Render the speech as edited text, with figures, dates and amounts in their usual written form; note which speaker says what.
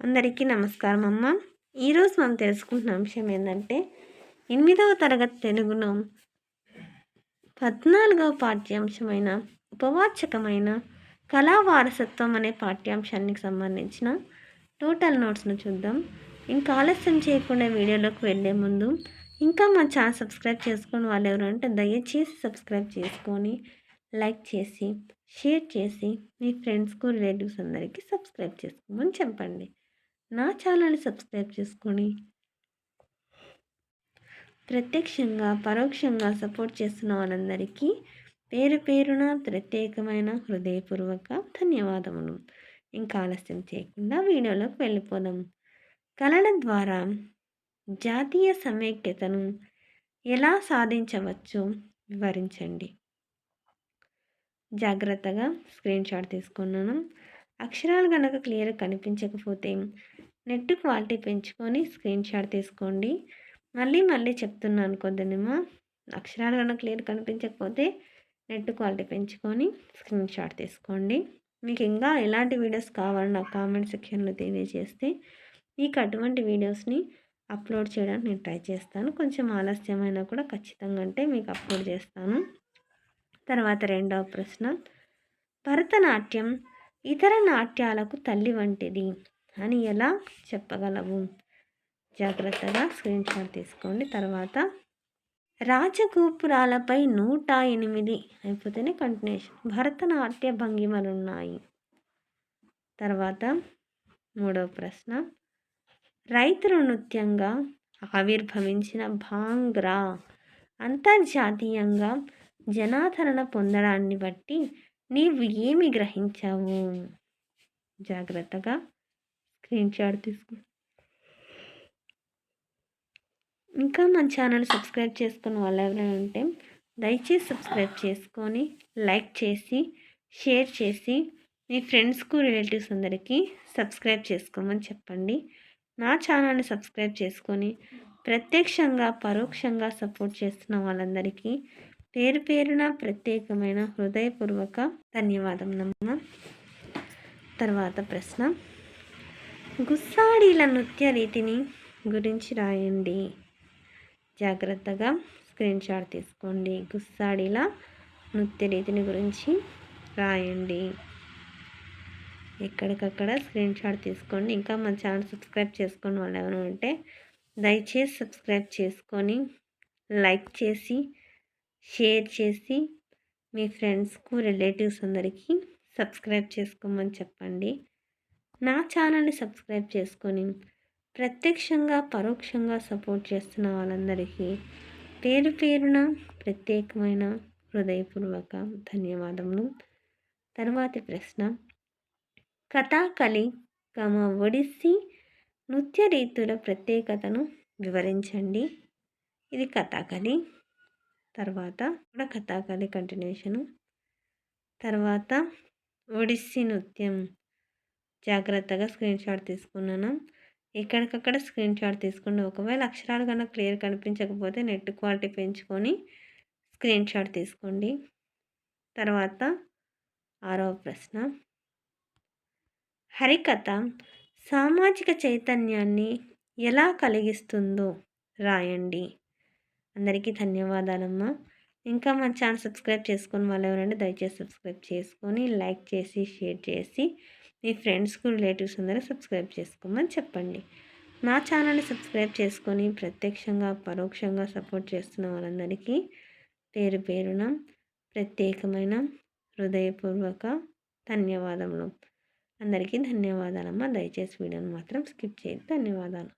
Speaker 1: అందరికీ నమస్కారం అమ్మ. ఈరోజు మనం తెలుసుకుంటున్న అంశం ఏంటంటే 8వ తరగతి తెలుగులో 14వ పాఠ్యాంశమైన ఉపవాచకమైన కళా వారసత్వం అనే పాఠ్యాంశానికి సంబంధించిన టోటల్ నోట్స్ను చూద్దాం. ఇంకా ఆలస్యం చేయకుండా వీడియోలోకి వెళ్ళే ముందు ఇంకా మా ఛానల్ సబ్స్క్రైబ్ చేసుకుని వాళ్ళు ఎవరంటే దయచేసి సబ్స్క్రైబ్ చేసుకొని లైక్ చేసి షేర్ చేసి మీ ఫ్రెండ్స్కు రిలేటివ్స్ అందరికీ సబ్స్క్రైబ్ చేసుకోమని చెప్పండి. నా ఛానల్ని సబ్స్క్రైబ్ చేసుకొని ప్రత్యక్షంగా పరోక్షంగా సపోర్ట్ చేస్తున్న వాళ్ళందరికీ పేరు పేరున ప్రత్యేకమైన హృదయపూర్వక ధన్యవాదములు. ఇంకా ఆలస్యం చేయకుండా వీడియోలోకి వెళ్ళిపోదాం. కళల ద్వారా జాతీయ సమైక్యతను ఎలా సాధించవచ్చో వివరించండి. జాగ్రత్తగా స్క్రీన్ షాట్ తీసుకున్నాను. అక్షరాలు కనుక క్లియర్గా కనిపించకపోతే నెట్ క్వాలిటీ పెంచుకొని స్క్రీన్ షాట్ తీసుకోండి. మళ్ళీ చెప్తున్నాను కొద్దిగా అక్షరాలు కనుక క్లియర్ కనిపించకపోతే నెట్ క్వాలిటీ పెంచుకొని స్క్రీన్ షాట్ తీసుకోండి. మీకు ఇంకా ఎలాంటి వీడియోస్ కావాలో నాకు కామెంట్ సెక్షన్లో తెలియజేస్తే మీకు అటువంటి వీడియోస్ని అప్లోడ్ చేయడానికి నేను ట్రై చేస్తాను. కొంచెం ఆలస్యమైనా కూడా ఖచ్చితంగా అంటే మీకు అప్లోడ్ చేస్తాను. తర్వాత రెండవ ప్రశ్న, భరతనాట్యం ఇతర నాట్యాలకు తల్లి వంటిది అని ఎలా చెప్పగలవు? జాగ్రత్తగా స్క్రీన్ షాట్ తీసుకోండి. తర్వాత రాజగోపురాలపై 108 అయిపోతేనే కంటిన్యూషన్ భరతనాట్య భంగిమలు ఉన్నాయి. తర్వాత మూడవ ప్రశ్న, రైతుల నృత్యంగా ఆవిర్భవించిన భాంగ్రా అంతర్జాతీయంగా జనాదరణ పొందడాన్ని బట్టి నీవు ఏమి గ్రహించావు? జాగ్రత్తగా స్క్రీన్ షాట్ తీసుకో. ఇంకా మన ఛానల్ సబ్స్క్రైబ్ చేసుకున్న వాళ్ళు ఎవరైనా ఉంటే దయచేసి సబ్స్క్రైబ్ చేసుకొని లైక్ చేసి షేర్ చేసి మీ ఫ్రెండ్స్కు రిలేటివ్స్ అందరికీ సబ్స్క్రైబ్ చేసుకోమని చెప్పండి. నా ఛానల్ని సబ్స్క్రైబ్ చేసుకొని ప్రత్యక్షంగా పరోక్షంగా సపోర్ట్ చేస్తున్న వాళ్ళందరికీ పేరు పేరున ప్రత్యేకమైన హృదయపూర్వక ధన్యవాదములమ్మ. తర్వాత ప్రశ్న, గుస్సాడీల నృత్య రీతిని గురించి రాయండి. జాగ్రత్తగా స్క్రీన్ షాట్ తీసుకోండి. గుస్సాడీల నృత్య రీతిని గురించి రాయండి. ఎక్కడికక్కడ స్క్రీన్ షాట్ తీసుకోండి. ఇంకా మన ఛానల్ సబ్స్క్రైబ్ చేసుకుని వాళ్ళు ఎవరైనా ఉంటే దయచేసి సబ్స్క్రైబ్ చేసుకొని లైక్ చేసి షేర్ చేసి మీ ఫ్రెండ్స్కు రిలేటివ్స్ అందరికీ సబ్స్క్రైబ్ చేసుకోమని చెప్పండి. నా ఛానల్ని సబ్స్క్రైబ్ చేసుకొని ప్రత్యక్షంగా పరోక్షంగా సపోర్ట్ చేస్తున్న వాళ్ళందరికీ పేరు పేరున ప్రత్యేకమైన హృదయపూర్వక ధన్యవాదములు. తర్వాతి ప్రశ్న, కథాకళి ఒడిస్సీ నృత్య రీతుల ప్రత్యేకతను వివరించండి. ఇది కథాకళి. తర్వాత కూడా కథాకళి కంటిన్యూషను. తర్వాత ఒడిస్సీ నృత్యం. జాగ్రత్తగా స్క్రీన్ షాట్ తీసుకున్నాను. ఎక్కడికక్కడ స్క్రీన్ షాట్ తీసుకోండి. ఒకవేళ అక్షరాలు కన్నా క్లియర్ కనిపించకపోతే నెట్ క్వాలిటీ పెంచుకొని స్క్రీన్ షాట్ తీసుకోండి. తర్వాత ఆరవ ప్రశ్న, హరికథ సామాజిక చైతన్యాన్ని ఎలా కలిగిస్తుందో రాయండి. అందరికీ ధన్యవాదాలమ్మా. ఇంకా మన ఛానల్ సబ్స్క్రైబ్ చేసుకుని వాళ్ళు ఎవరంటే దయచేసి సబ్స్క్రైబ్ చేసుకొని లైక్ చేసి షేర్ చేసి మీ ఫ్రెండ్స్కు రిలేటివ్స్ అందరూ సబ్స్క్రైబ్ చేసుకోమని చెప్పండి. నా ఛానల్ని సబ్స్క్రైబ్ చేసుకొని ప్రత్యక్షంగా పరోక్షంగా సపోర్ట్ చేస్తున్న వాళ్ళందరికీ పేరు పేరున ప్రత్యేకమైన హృదయపూర్వక ధన్యవాదములు. అందరికీ ధన్యవాదాలమ్మా. దయచేసి వీడియోని మాత్రం స్కిప్ చేయొద్దు. ధన్యవాదాలు.